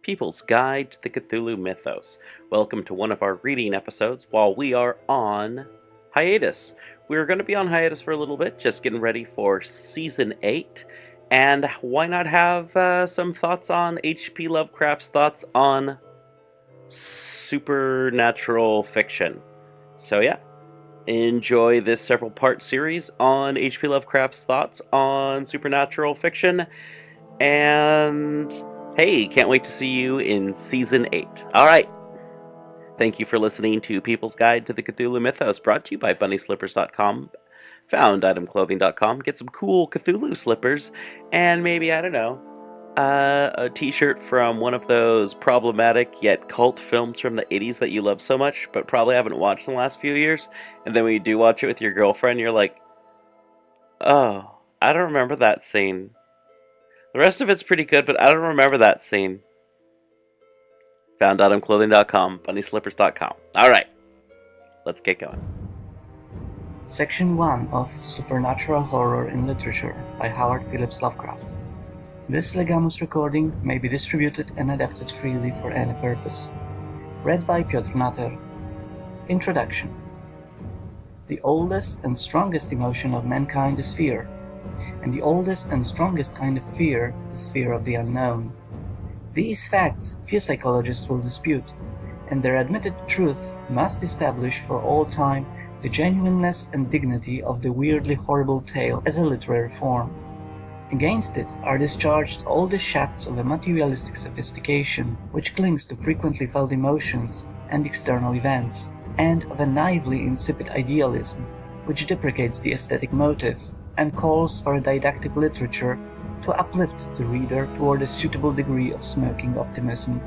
People's Guide to the Cthulhu Mythos. Welcome to one of our reading episodes while we are on hiatus. We're going to be on hiatus for a little bit, just getting ready for Season 8. And why not have some thoughts on H.P. Lovecraft's thoughts on supernatural fiction. So yeah, enjoy this several-part series on H.P. Lovecraft's thoughts on supernatural fiction. And hey, can't wait to see you in Season 8. Alright. Thank you for listening to People's Guide to the Cthulhu Mythos, brought to you by BunnySlippers.com, FoundItemClothing.com. Get some cool Cthulhu slippers, and maybe, I don't know, a t-shirt from one of those problematic yet cult films from the 80s that you love so much, but probably haven't watched in the last few years. And then when you do watch it with your girlfriend, you're like, oh, I don't remember that scene. The rest of it's pretty good, but I don't remember that scene. FoundItemClothing.com, BunnySlippers.com. Alright, let's get going. Section 1 of Supernatural Horror in Literature by Howard Phillips Lovecraft. This legamus recording may be distributed and adapted freely for any purpose. Read by Piotr Natter. Introduction. The oldest and strongest emotion of mankind is fear, and the oldest and strongest kind of fear is fear of the unknown. These facts few psychologists will dispute, and their admitted truth must establish for all time the genuineness and dignity of the weirdly horrible tale as a literary form. Against it are discharged all the shafts of a materialistic sophistication which clings to frequently felt emotions and external events, and of a naively insipid idealism which deprecates the aesthetic motive and calls for a didactic literature to uplift the reader toward a suitable degree of smirking optimism.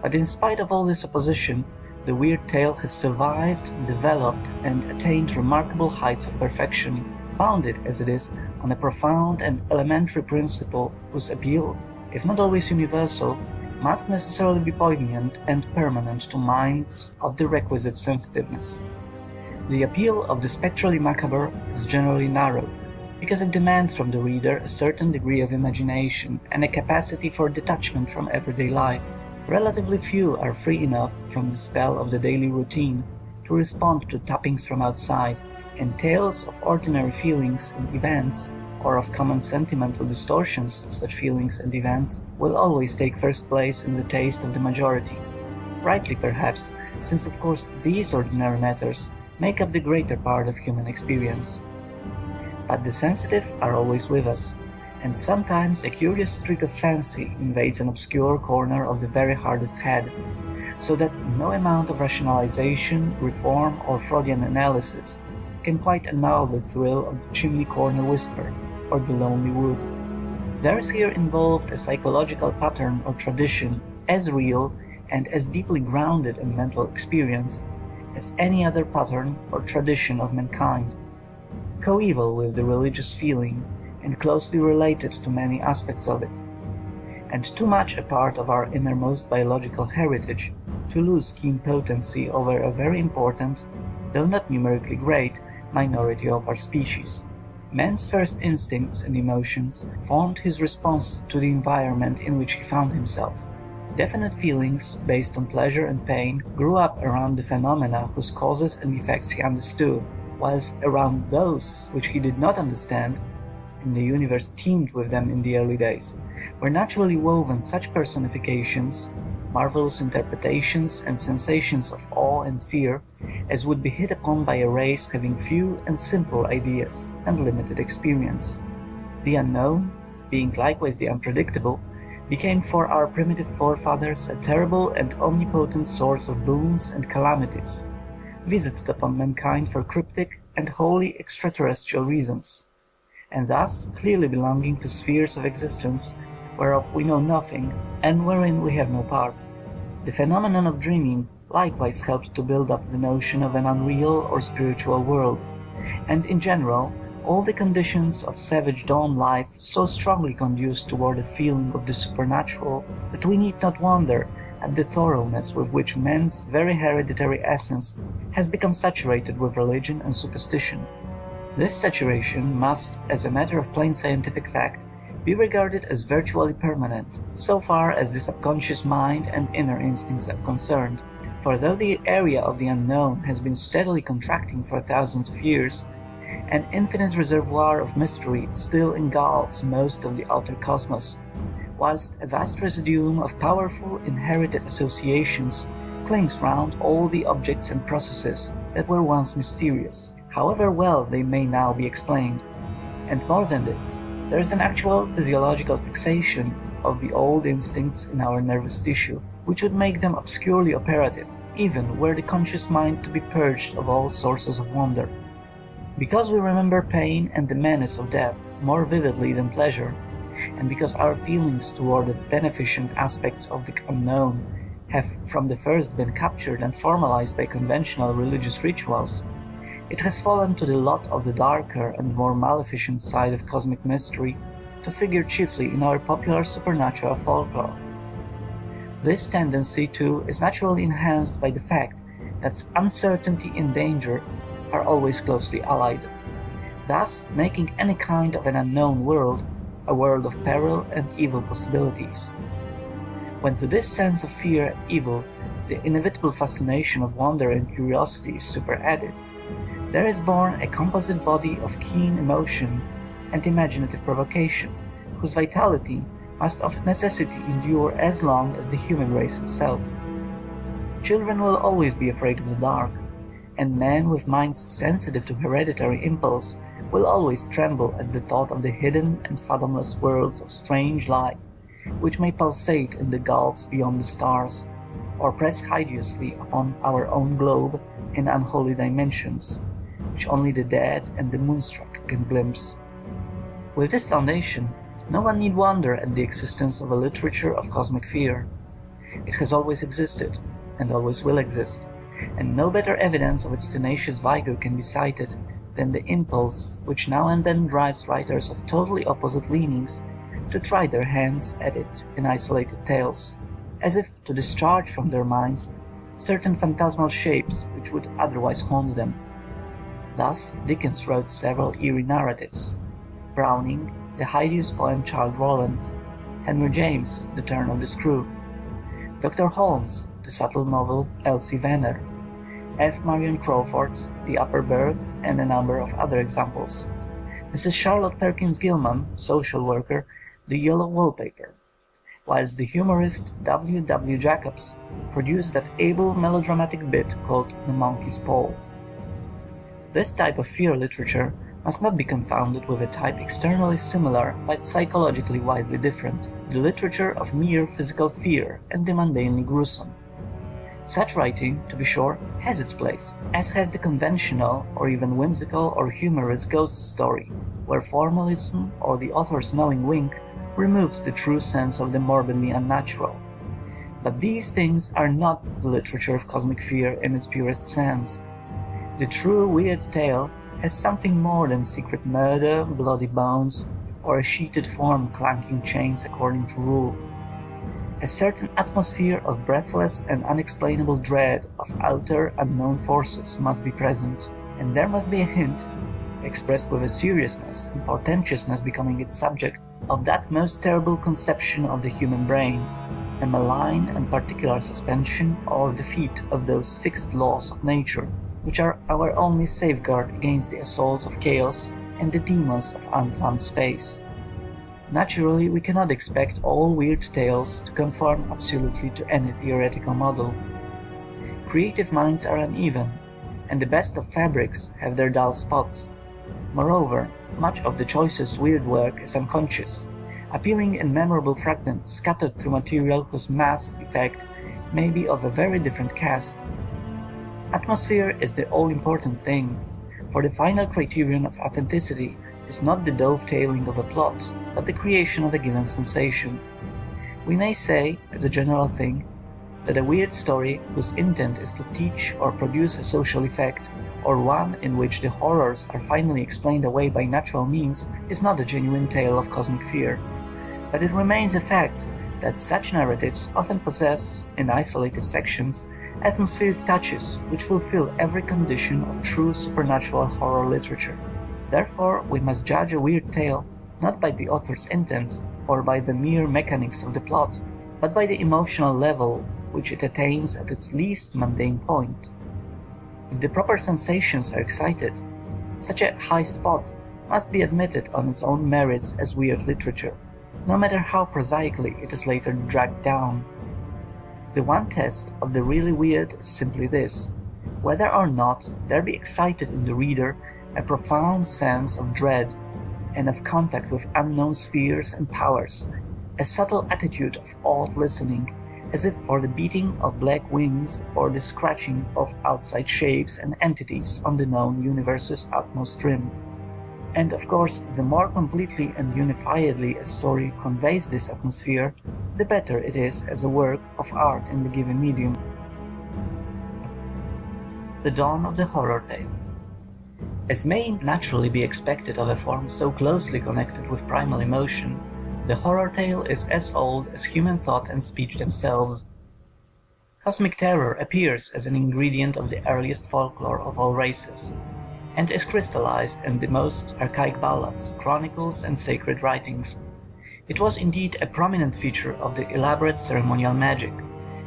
But in spite of all this opposition, the weird tale has survived, developed, and attained remarkable heights of perfection, founded as it is on a profound and elementary principle whose appeal, if not always universal, must necessarily be poignant and permanent to minds of the requisite sensitiveness. The appeal of the spectrally macabre is generally narrow, because it demands from the reader a certain degree of imagination and a capacity for detachment from everyday life. Relatively few are free enough from the spell of the daily routine to respond to tappings from outside, and tales of ordinary feelings and events, or of common sentimental distortions of such feelings and events, will always take first place in the taste of the majority. Rightly perhaps, since of course these ordinary matters make up the greater part of human experience. But the sensitive are always with us, and sometimes a curious streak of fancy invades an obscure corner of the very hardest head, so that no amount of rationalization, reform, or Freudian analysis can quite annul the thrill of the chimney corner whisper or the lonely wood. There is here involved a psychological pattern or tradition as real and as deeply grounded in mental experience as any other pattern or tradition of mankind, coeval with the religious feeling and closely related to many aspects of it, and too much a part of our innermost biological heritage to lose keen potency over a very important, though not numerically great, minority of our species. Man's first instincts and emotions formed his response to the environment in which he found himself. Definite feelings based on pleasure and pain grew up around the phenomena whose causes and effects he understood, whilst around those which he did not understand, and the universe teemed with them in the early days, were naturally woven such personifications, marvelous interpretations and sensations of awe and fear as would be hit upon by a race having few and simple ideas and limited experience. The unknown, being likewise the unpredictable, became for our primitive forefathers a terrible and omnipotent source of boons and calamities, visited upon mankind for cryptic and wholly extraterrestrial reasons, and thus clearly belonging to spheres of existence whereof we know nothing and wherein we have no part. The phenomenon of dreaming likewise helped to build up the notion of an unreal or spiritual world, and in general all the conditions of savage dawn life so strongly conduced toward a feeling of the supernatural that we need not wonder at the thoroughness with which man's very hereditary essence has become saturated with religion and superstition. This saturation must, as a matter of plain scientific fact, be regarded as virtually permanent, so far as the subconscious mind and inner instincts are concerned. For though the area of the unknown has been steadily contracting for thousands of years, an infinite reservoir of mystery still engulfs most of the outer cosmos, whilst a vast residuum of powerful inherited associations clings round all the objects and processes that were once mysterious, however well they may now be explained. And more than this, there is an actual physiological fixation of the old instincts in our nervous tissue, which would make them obscurely operative, even were the conscious mind to be purged of all sources of wonder. Because we remember pain and the menace of death more vividly than pleasure, and because our feelings toward the beneficent aspects of the unknown have from the first been captured and formalized by conventional religious rituals, it has fallen to the lot of the darker and more maleficent side of cosmic mystery to figure chiefly in our popular supernatural folklore. This tendency, too, is naturally enhanced by the fact that uncertainty and danger are always closely allied, thus making any kind of an unknown world a world of peril and evil possibilities. When to this sense of fear and evil the inevitable fascination of wonder and curiosity is superadded, there is born a composite body of keen emotion and imaginative provocation, whose vitality must of necessity endure as long as the human race itself. Children will always be afraid of the dark, and men with minds sensitive to hereditary impulse will always tremble at the thought of the hidden and fathomless worlds of strange life which may pulsate in the gulfs beyond the stars, or press hideously upon our own globe in unholy dimensions, which only the dead and the moonstruck can glimpse. With this foundation, no one need wonder at the existence of a literature of cosmic fear. It has always existed, and always will exist, and no better evidence of its tenacious vigor can be cited than the impulse which now and then drives writers of totally opposite leanings to try their hands at it in isolated tales, as if to discharge from their minds certain phantasmal shapes which would otherwise haunt them. Thus Dickens wrote several eerie narratives, Browning the hideous poem Childe Roland, Henry James The Turn of the Screw, Dr. Holmes the subtle novel Elsie Venner, F. Marion Crawford The Upper Berth, and a number of other examples, Mrs. Charlotte Perkins Gilman, social worker, The Yellow Wallpaper, whilst the humorist W. W. Jacobs produced that able melodramatic bit called The Monkey's Paw. This type of fear literature must not be confounded with a type externally similar but psychologically widely different, the literature of mere physical fear and the mundanely gruesome. Such writing, to be sure, has its place, as has the conventional or even whimsical or humorous ghost story, where formalism or the author's knowing wink removes the true sense of the morbidly unnatural. But these things are not the literature of cosmic fear in its purest sense. The true weird tale has something more than secret murder, bloody bones, or a sheeted form clanking chains according to rule. A certain atmosphere of breathless and unexplainable dread of outer unknown forces must be present, and there must be a hint, expressed with a seriousness and portentousness becoming its subject, of that most terrible conception of the human brain, a malign and particular suspension or defeat of those fixed laws of nature which are our only safeguard against the assaults of chaos and the demons of unplumbed space. Naturally, we cannot expect all weird tales to conform absolutely to any theoretical model. Creative minds are uneven, and the best of fabrics have their dull spots. Moreover, much of the choicest weird work is unconscious, appearing in memorable fragments scattered through material whose massed effect may be of a very different cast. Atmosphere is the all-important thing, for the final criterion of authenticity is not the dovetailing of a plot, but the creation of a given sensation. We may say, as a general thing, that a weird story whose intent is to teach or produce a social effect, or one in which the horrors are finally explained away by natural means, is not a genuine tale of cosmic fear. But it remains a fact that such narratives often possess, in isolated sections, atmospheric touches which fulfill every condition of true supernatural horror literature. Therefore, we must judge a weird tale not by the author's intent or by the mere mechanics of the plot, but by the emotional level which it attains at its least mundane point. If the proper sensations are excited, such a high spot must be admitted on its own merits as weird literature, no matter how prosaically it is later dragged down. The one test of the really weird is simply this: whether or not there be excited in the reader a profound sense of dread and of contact with unknown spheres and powers, a subtle attitude of awed listening, as if for the beating of black wings or the scratching of outside shapes and entities on the known universe's utmost rim. And of course, the more completely and unifiedly a story conveys this atmosphere, the better it is as a work of art in the given medium. The dawn of the horror tale. As may naturally be expected of a form so closely connected with primal emotion, the horror tale is as old as human thought and speech themselves. Cosmic terror appears as an ingredient of the earliest folklore of all races, and is crystallized in the most archaic ballads, chronicles, and sacred writings. It was indeed a prominent feature of the elaborate ceremonial magic,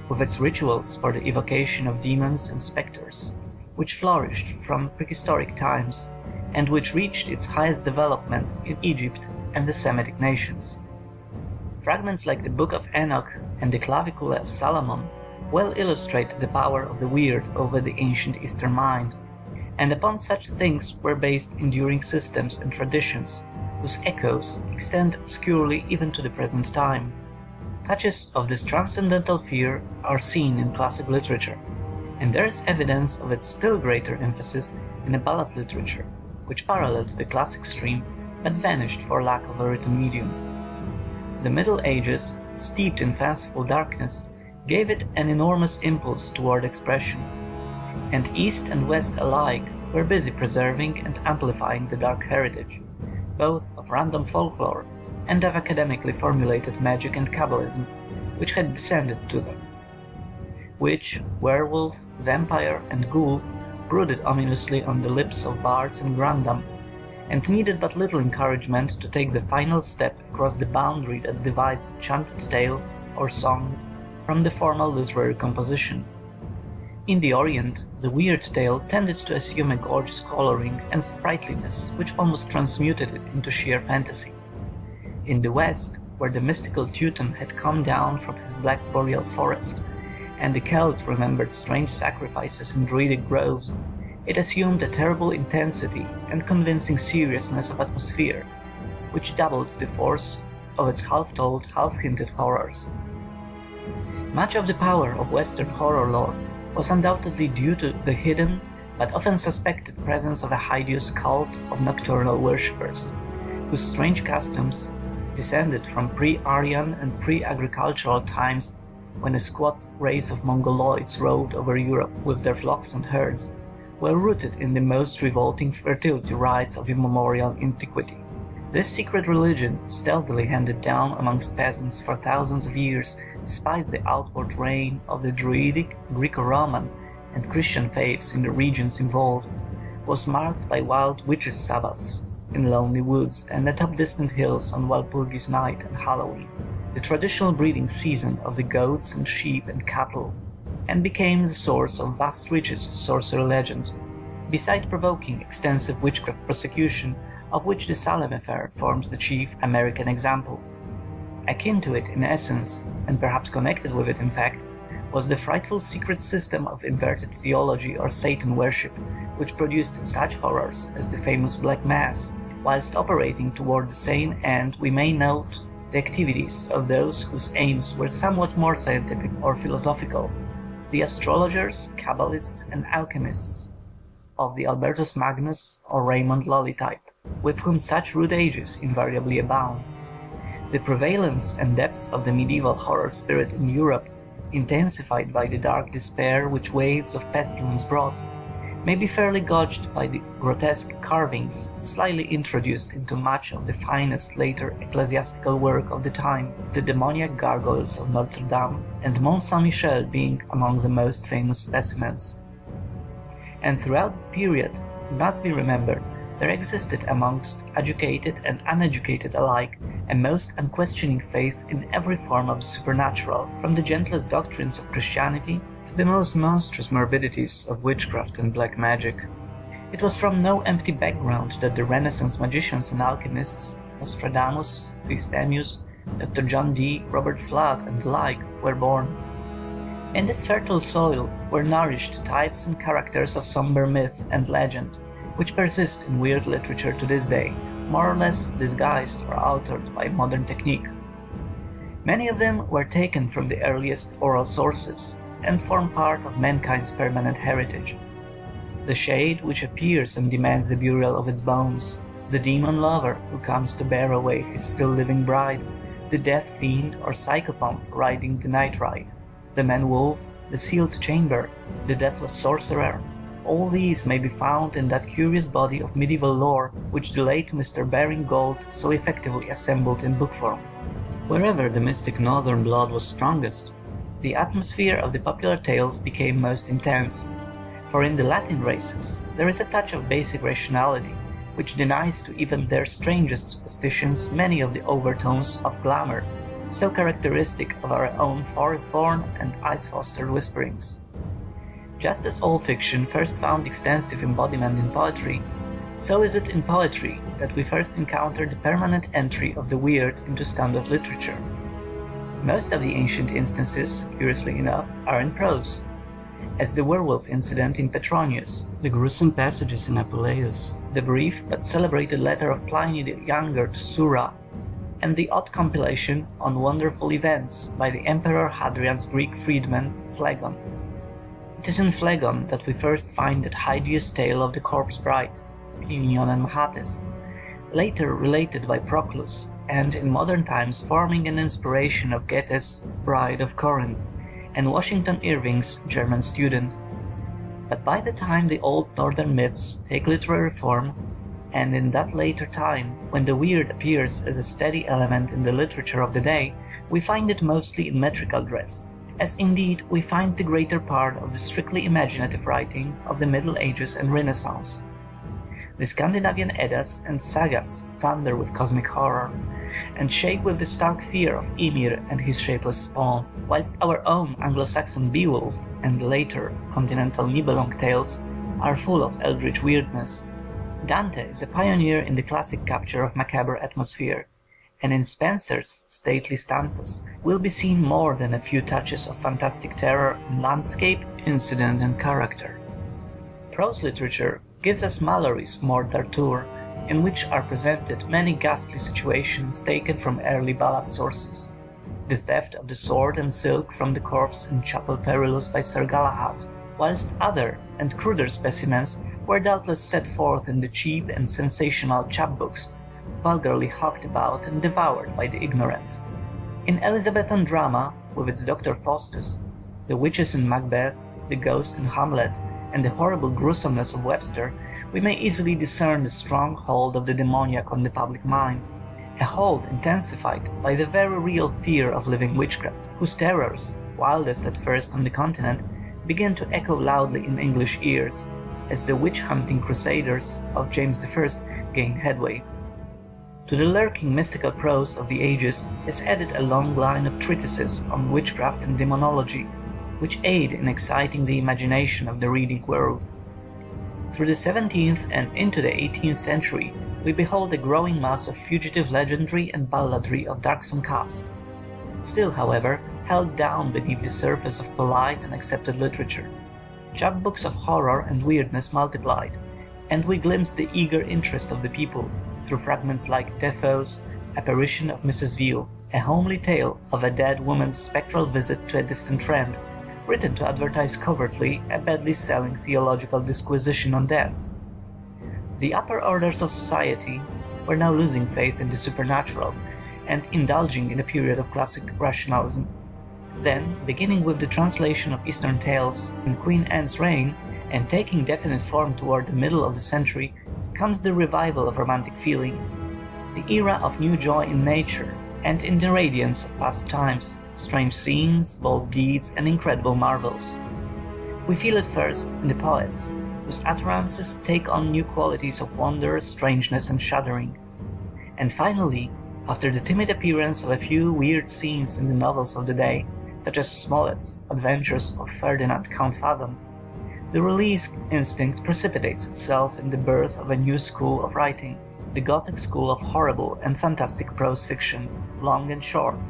with its rituals for the evocation of demons and spectres, which flourished from prehistoric times, and which reached its highest development in Egypt and the Semitic nations. Fragments like the Book of Enoch and the Clavicula of Solomon well illustrate the power of the weird over the ancient Eastern mind, and upon such things were based enduring systems and traditions whose echoes extend obscurely even to the present time. Touches of this transcendental fear are seen in classic literature, and there is evidence of its still greater emphasis in a ballad literature, which paralleled the classic stream but vanished for lack of a written medium. The Middle Ages, steeped in fanciful darkness, gave it an enormous impulse toward expression, and East and West alike were busy preserving and amplifying the dark heritage, both of random folklore and of academically formulated magic and Kabbalism, which had descended to them. Witch, werewolf, vampire, and ghoul brooded ominously on the lips of bards and grandam, and needed but little encouragement to take the final step across the boundary that divides chanted tale or song from the formal literary composition. In the Orient, the weird tale tended to assume a gorgeous coloring and sprightliness which almost transmuted it into sheer fantasy. In the West, where the mystical Teuton had come down from his black boreal forest, and the Celt remembered strange sacrifices in druidic groves, it assumed a terrible intensity and convincing seriousness of atmosphere, which doubled the force of its half-told, half-hinted horrors. Much of the power of Western horror lore was undoubtedly due to the hidden, but often suspected presence of a hideous cult of nocturnal worshippers, whose strange customs, descended from pre-Aryan and pre-agricultural times when a squat race of Mongoloids rode over Europe with their flocks and herds, were rooted in the most revolting fertility rites of immemorial antiquity. This secret religion, stealthily handed down amongst peasants for thousands of years despite the outward reign of the Druidic, Greco-Roman, and Christian faiths in the regions involved, was marked by wild witches' Sabbaths in lonely woods and atop distant hills on Walpurgis Night and Halloween, the traditional breeding season of the goats and sheep and cattle, and became the source of vast reaches of sorcery legend, beside provoking extensive witchcraft prosecution, of which the Salem affair forms the chief American example. Akin to it in essence, and perhaps connected with it in fact, was the frightful secret system of inverted theology or Satan worship, which produced such horrors as the famous Black Mass, whilst operating toward the same end we may note the activities of those whose aims were somewhat more scientific or philosophical, the astrologers, Kabbalists, and alchemists of the Albertus Magnus or Raymond Lully type, with whom such rude ages invariably abound. The prevalence and depth of the medieval horror spirit in Europe, intensified by the dark despair which waves of pestilence brought, may be fairly gauged by the grotesque carvings slyly introduced into much of the finest later ecclesiastical work of the time, the demoniac gargoyles of Notre Dame and Mont Saint-Michel being among the most famous specimens. And throughout the period, it must be remembered there existed amongst educated and uneducated alike a most unquestioning faith in every form of the supernatural, from the gentlest doctrines of Christianity to the most monstrous morbidities of witchcraft and black magic. It was from no empty background that the Renaissance magicians and alchemists, Nostradamus, Tristemius, Dr. John Dee, Robert Fludd, and the like, were born. In this fertile soil were nourished types and characters of somber myth and legend, which persist in weird literature to this day, more or less disguised or altered by modern technique. Many of them were taken from the earliest oral sources and form part of mankind's permanent heritage. The shade which appears and demands the burial of its bones, the demon lover who comes to bear away his still living bride, the death fiend or psychopomp riding the night ride, the man-wolf, the sealed chamber, the deathless sorcerer, all these may be found in that curious body of medieval lore which the late Mr. Baring Gould so effectively assembled in book form. Wherever the mystic northern blood was strongest, the atmosphere of the popular tales became most intense, for in the Latin races there is a touch of basic rationality, which denies to even their strangest superstitions many of the overtones of glamour, so characteristic of our own forest-born and ice-fostered whisperings. Just as all fiction first found extensive embodiment in poetry, so is it in poetry that we first encounter the permanent entry of the weird into standard literature. Most of the ancient instances, curiously enough, are in prose, as the werewolf incident in Petronius, the gruesome passages in Apuleius, the brief but celebrated letter of Pliny the Younger to Sura, and the odd compilation on wonderful events by the Emperor Hadrian's Greek freedman Phlegon. It is in Phlegon that we first find that hideous tale of the corpse bride, Plinion and Machates, later related by Proclus, and in modern times forming an inspiration of Goethe's Bride of Corinth and Washington Irving's German Student. But by the time the old northern myths take literary form, and in that later time when the weird appears as a steady element in the literature of the day, we find it mostly in metrical dress, as indeed we find the greater part of the strictly imaginative writing of the Middle Ages and Renaissance. The Scandinavian Eddas and sagas thunder with cosmic horror, and shake with the stark fear of Ymir and his shapeless spawn, whilst our own Anglo-Saxon Beowulf and later continental Nibelung tales are full of eldritch weirdness. Dante is a pioneer in the classic capture of macabre atmosphere, and in Spenser's stately stanzas will be seen more than a few touches of fantastic terror in landscape, incident and character. Prose literature gives us Malory's Morte d'Arthur, in which are presented many ghastly situations taken from early ballad sources. The theft of the sword and silk from the corpse in Chapel Perilous by Sir Galahad, whilst other and cruder specimens were doubtless set forth in the cheap and sensational chapbooks, vulgarly hawked about and devoured by the ignorant. In Elizabethan drama, with its Dr. Faustus, the witches in Macbeth, the ghost in Hamlet, and the horrible gruesomeness of Webster, we may easily discern the strong hold of the demoniac on the public mind, a hold intensified by the very real fear of living witchcraft, whose terrors, wildest at first on the continent, begin to echo loudly in English ears, as the witch-hunting crusaders of James I gain headway. To the lurking mystical prose of the ages is added a long line of treatises on witchcraft and demonology, which aid in exciting the imagination of the reading world. Through the 17th and into the 18th century, we behold a growing mass of fugitive legendary and balladry of darksome cast, still, however, held down beneath the surface of polite and accepted literature. Chapbooks of horror and weirdness multiplied, and we glimpse the eager interest of the people through fragments like Defoe's Apparition of Mrs. Veal, a homely tale of a dead woman's spectral visit to a distant friend, written to advertise covertly a badly selling theological disquisition on death. The upper orders of society were now losing faith in the supernatural and indulging in a period of classic rationalism. Then, beginning with the translation of Eastern tales in Queen Anne's reign and taking definite form toward the middle of the century, comes the revival of romantic feeling, the era of new joy in nature and in the radiance of past times, strange scenes, bold deeds, and incredible marvels. We feel it first in the poets, whose utterances take on new qualities of wonder, strangeness, and shuddering. And finally, after the timid appearance of a few weird scenes in the novels of the day, such as Smollett's Adventures of Ferdinand Count Fathom, the release instinct precipitates itself in the birth of a new school of writing, the Gothic school of horrible and fantastic prose fiction, long and short,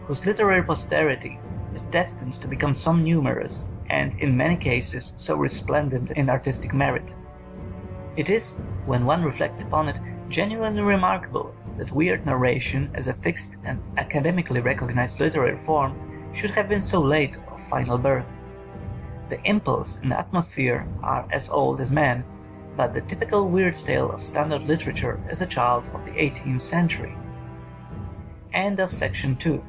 whose literary posterity is destined to become so numerous and, in many cases, so resplendent in artistic merit. It is, when one reflects upon it, genuinely remarkable that weird narration as a fixed and academically recognized literary form should have been so late of final birth. The impulse and atmosphere are as old as man, but the typical weird tale of standard literature is a child of the 18th century. End of section 2.